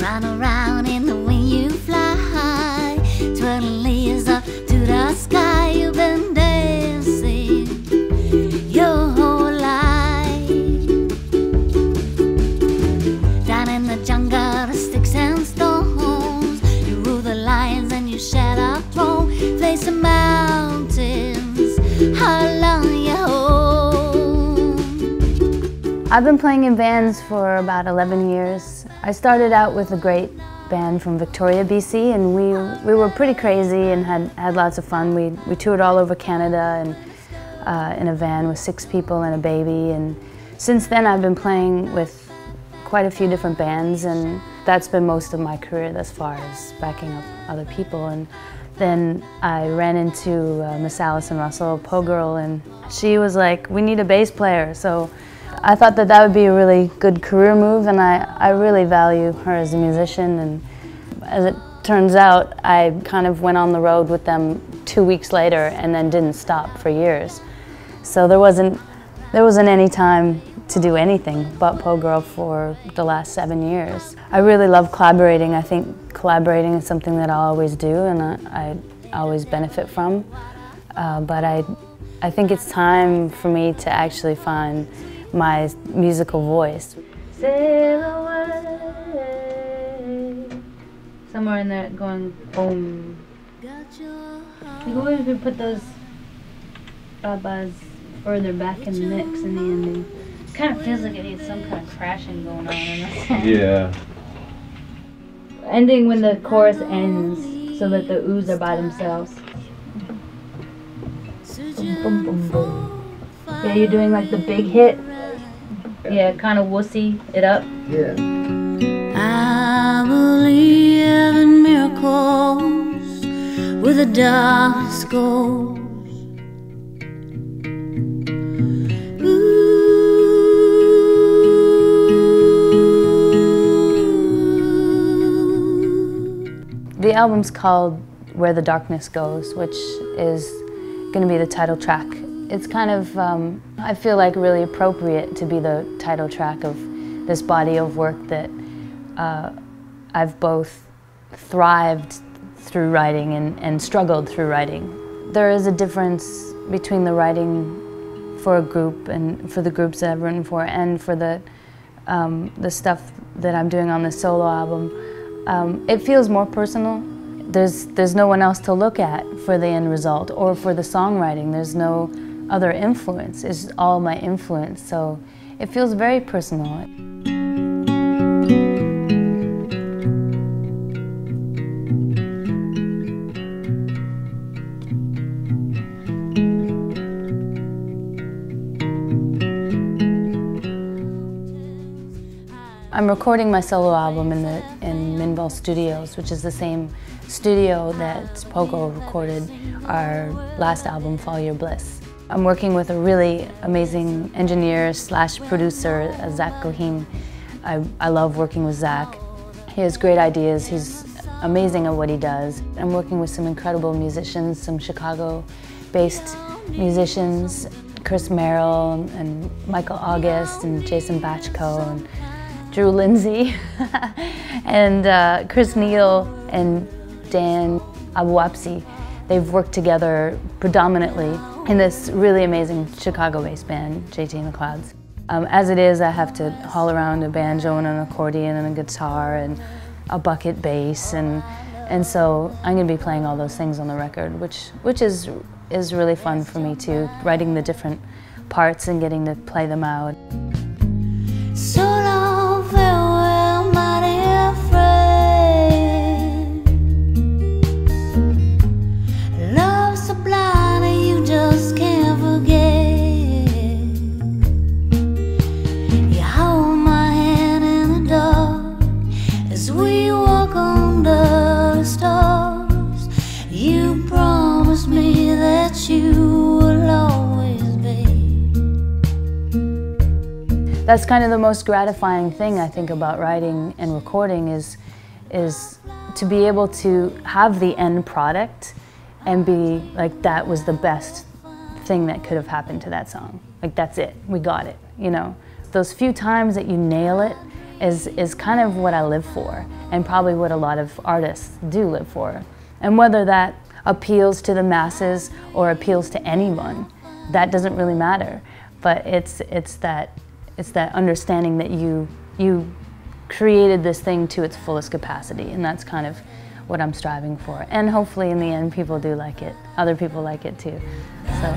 Run around in the wind you fly, twirling leaves up to the sky. You've been dancing your whole life. Down in the jungle, the sticks and stones, you rule the lions and you shed a throne. Face the mountains, how long you hold. I've been playing in bands for about 11 years. I started out with a great band from Victoria, BC, and we were pretty crazy and had lots of fun. We toured all over Canada and in a van with 6 people and a baby. And since then I've been playing with quite a few different bands, and that's been most of my career thus far, is backing up other people. And then I ran into Miss Alison Russell, Po Girl, and she was like, we need a bass player. So I thought that would be a really good career move, and I really value her as a musician. And as it turns out, I kind of went on the road with them 2 weeks later and then didn't stop for years. So there wasn't any time to do anything but Po Girl for the last 7 years. I really love collaborating. I think collaborating is something that I'll always do and I always benefit from. But I think it's time for me to actually find my musical voice. Sail away. Somewhere in there going boom. You always would put those ba-bas further back in the mix in the ending. It kind of feels like it needs some kind of crashing going on in the song. Yeah. Ending when the chorus ends so that the oohs are by themselves. Boom, boom, boom, boom. Yeah, you're doing like the big hit. Yeah, kind of wussy it up. Yeah. I believe in miracles with the darkest goals. The album's called Where the Darkness Goes, which is going to be the title track. It's kind of, I feel like, really appropriate to be the title track of this body of work that I've both thrived through writing and struggled through writing. There is a difference between the writing for a group and for the groups that I've written for and for the stuff that I'm doing on this solo album. It feels more personal. There's no one else to look at for the end result or for the songwriting. There's no other influence. It's all my influence, so it feels very personal. I'm recording my solo album in Minval Studios, which is the same studio that Po Girl recorded our last album, Follow Your Bliss. I'm working with a really amazing engineer slash producer, Zach Goheen. I love working with Zach. He has great ideas. He's amazing at what he does. I'm working with some incredible musicians, some Chicago-based musicians, Chris Merrill and Michael August and Jason Bachko and Drew Lindsay and Chris Neal and Dan Abuapsi. They've worked together predominantly in this really amazing Chicago-based band, JT and the Clouds. As it is, I have to haul around a banjo and an accordion and a guitar and a bucket bass, and so I'm going to be playing all those things on the record, which is really fun for me too, writing the different parts and getting to play them out. So long, farewell, my dear friend. Love's so blind and you just can't forget. You hold my hand in the dark as we walk under the stars. You promised me that you will always be. That's kind of the most gratifying thing I think about writing and recording is is to be able to have the end product and be like, that was the best thing that could have happened to that song. Like, that's it, we got it, you know? Those few times that you nail it is kind of what I live for, and probably what a lot of artists do live for. And whether that appeals to the masses or appeals to anyone, that doesn't really matter. But it's that understanding that you created this thing to its fullest capacity, and that's kind of what I'm striving for. And hopefully in the end people do like it. Other people like it too. So.